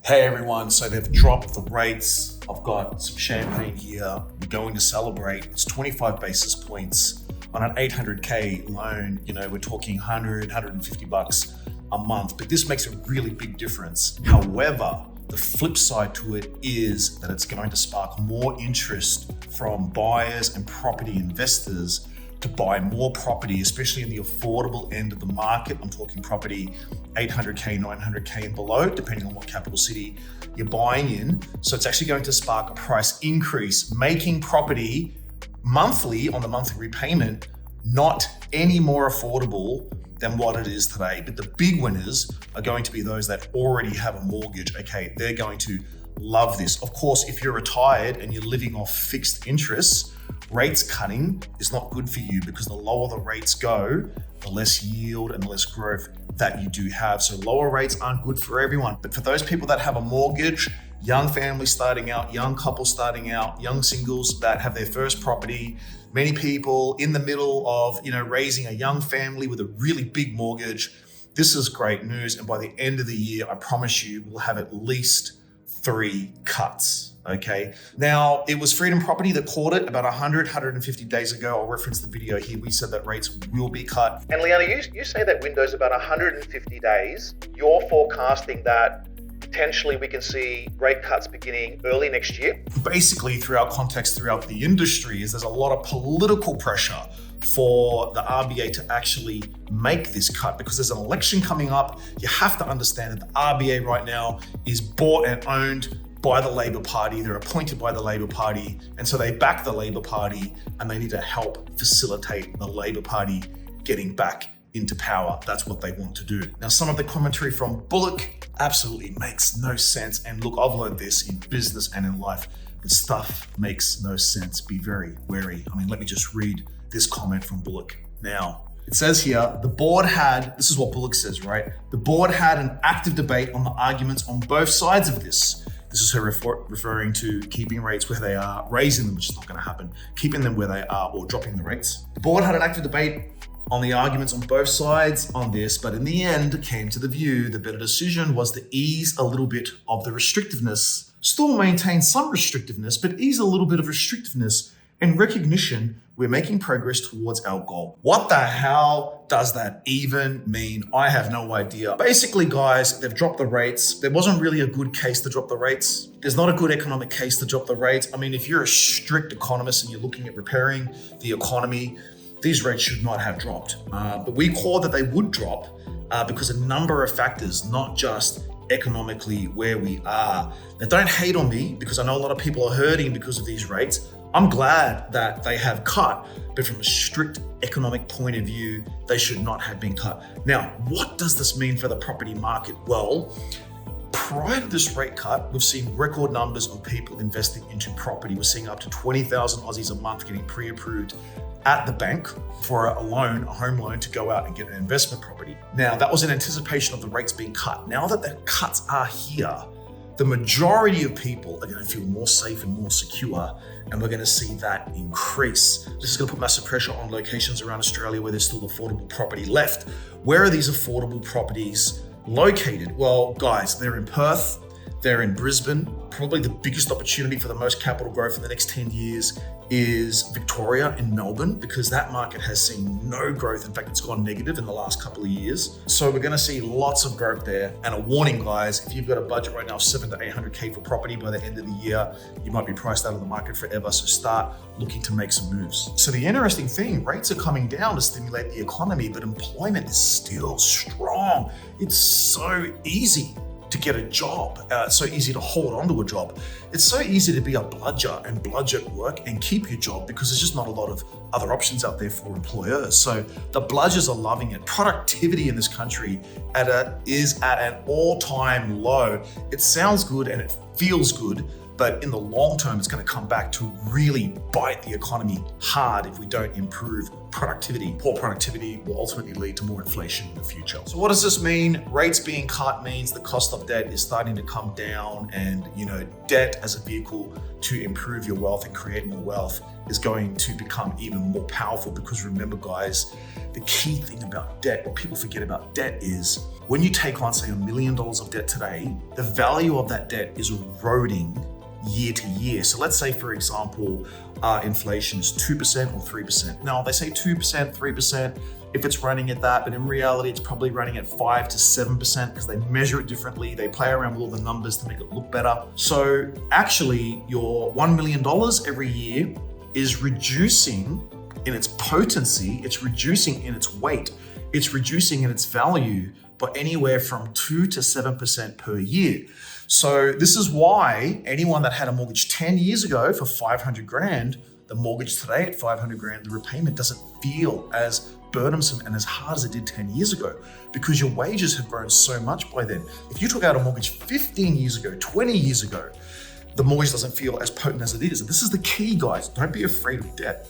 Hey everyone, so they've dropped the rates. I've got some champagne here. We're going to celebrate. It's 25 basis points on an 800K loan. We're talking 100, 150 bucks a month, but this makes a really big difference. However, the flip side to it is that it's going to spark more interest from buyers and property investors to buy more property, especially in the affordable end of the market. I'm talking property 800K, 900K and below, depending on what capital city you're buying in. So it's actually going to spark a price increase, making property monthly on the monthly repayment not any more affordable than what it is today. But the big winners are going to be those that already have a mortgage. Okay, they're going to love this. Of course, if you're retired and you're living off fixed interests, rates cutting is not good for you, because the lower the rates go, the less yield and less growth that you do have. So lower rates aren't good for everyone. But for those people that have a mortgage, young families starting out, young couples starting out, young singles that have their first property, many people in the middle of, raising a young family with a really big mortgage, this is great news. And by the end of the year, I promise you, we'll have at least 3 cuts. Okay. Now, it was Freedom Property that called it about 150 days ago. I'll reference the video here. We said that rates will be cut. And Liana, you say that window's about 150 days. You're forecasting that potentially we can see rate cuts beginning early next year? Basically, throughout context, throughout the industry, is there's a lot of political pressure for the RBA to actually make this cut, because there's an election coming up. You have to understand that the RBA right now is bought and owned by the Labor Party. They're appointed by the Labor Party, and so they back the Labor Party, and they need to help facilitate the Labor Party getting back into power. That's what they want to do. Now, some of the commentary from Bullock absolutely makes no sense. And look, I've learned this in business and in life, but stuff makes no sense. Be very wary. Let me just read this comment from Bullock. Now, it says here, the board had, this is what Bullock says, right? The board had an active debate on the arguments on both sides of this. This is her referring to keeping rates where they are, raising them, which is not going to happen, keeping them where they are, or dropping the rates. The board had an active debate on the arguments on both sides on this, but in the end came to the view the better decision was to ease a little bit of the restrictiveness, still maintain some restrictiveness, but ease a little bit of restrictiveness in recognition we're making progress towards our goal. What the hell does that even mean? I have no idea. Basically, guys, they've dropped the rates. There wasn't really a good case to drop the rates. There's not a good economic case to drop the rates. If you're a strict economist and you're looking at repairing the economy, these rates should not have dropped. But we called that they would drop because a number of factors, not just economically where we are. Now, don't hate on me, because I know a lot of people are hurting because of these rates. I'm glad that they have cut, but from a strict economic point of view, they should not have been cut. Now, what does this mean for the property market? Well, prior to this rate cut, we've seen record numbers of people investing into property. We're seeing up to 20,000 Aussies a month getting pre-approved at the bank for a loan, a home loan, to go out and get an investment property. Now, that was in anticipation of the rates being cut. Now that the cuts are here, the majority of people are going to feel more safe and more secure, and we're going to see that increase. This is going to put massive pressure on locations around Australia where there's still affordable property left. Where are these affordable properties located? Well, guys, they're in Perth, they're in Brisbane. Probably the biggest opportunity for the most capital growth in the next 10 years is Victoria and Melbourne, because that market has seen no growth. In fact, it's gone negative in the last couple of years. So we're going to see lots of growth there. And a warning, guys, if you've got a budget right now of 700 to 800K for property, by the end of the year, you might be priced out of the market forever. So start looking to make some moves. So the interesting thing, rates are coming down to stimulate the economy, but employment is still strong. It's so easy to get a job. It's so easy to hold on to a job. It's so easy to be a bludger and bludge at work and keep your job, because there's just not a lot of other options out there for employers. So the bludgers are loving it. Productivity in this country is at an all-time low. It sounds good and it feels good, but in the long term, it's going to come back to really bite the economy hard if we don't improve productivity. Poor productivity will ultimately lead to more inflation in the future. So what does this mean? Rates being cut means the cost of debt is starting to come down, and debt as a vehicle to improve your wealth and create more wealth is going to become even more powerful, because remember, guys, the key thing about debt, what people forget about debt, is when you take on, say, $1 million of debt today, the value of that debt is eroding year to year. So let's say, for example, inflation is 2% or 3%. Now, they say 2%, 3%, if it's running at that, but in reality, it's probably running at 5 to 7% because they measure it differently. They play around with all the numbers to make it look better. So actually, your $1 million every year is reducing in its potency, it's reducing in its weight, it's reducing in its value by anywhere from 2 to 7% per year. So this is why anyone that had a mortgage 10 years ago for 500 grand, the mortgage today at 500 grand, the repayment doesn't feel as burdensome and as hard as it did 10 years ago because your wages have grown so much by then. If you took out a mortgage 15 years ago, 20 years ago, the mortgage doesn't feel as potent as it is. And this is the key, guys. Don't be afraid of debt.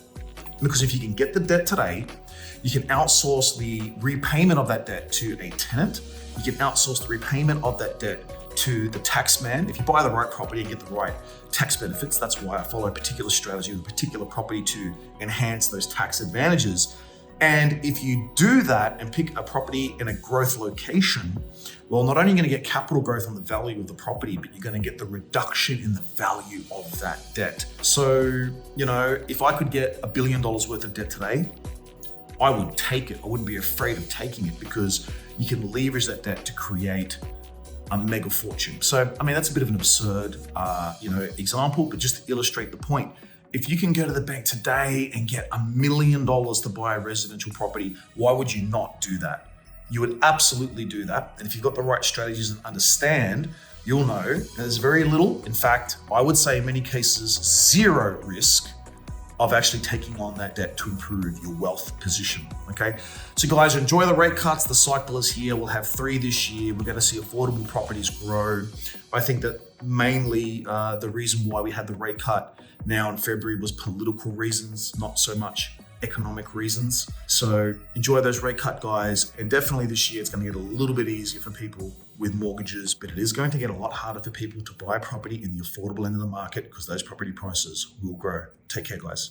Because if you can get the debt today, you can outsource the repayment of that debt to a tenant. You can outsource the repayment of that debt to the tax man. If you buy the right property and get the right tax benefits, that's why I follow a particular strategy with a particular property to enhance those tax advantages. And if you do that and pick a property in a growth location, well, not only are you going to get capital growth on the value of the property, but you're going to get the reduction in the value of that debt. So, if I could get $1 billion worth of debt today, I would take it. I wouldn't be afraid of taking it because you can leverage that debt to create a mega fortune. So, that's a bit of an absurd, example, but just to illustrate the point. If you can go to the bank today and get $1 million to buy a residential property, why would you not do that? You would absolutely do that. And if you've got the right strategies and understand, you'll know there's very little, in fact, I would say in many cases, zero risk of actually taking on that debt to improve your wealth position, okay? So guys, enjoy the rate cuts. The cycle is here. We'll have 3 this year. We're going to see affordable properties grow. I think that mainly the reason why we had the rate cut now in February was political reasons, not so much economic reasons. So enjoy those rate cut, guys. And definitely this year, it's going to get a little bit easier for people with mortgages, but it is going to get a lot harder for people to buy property in the affordable end of the market because those property prices will grow. Take care, guys.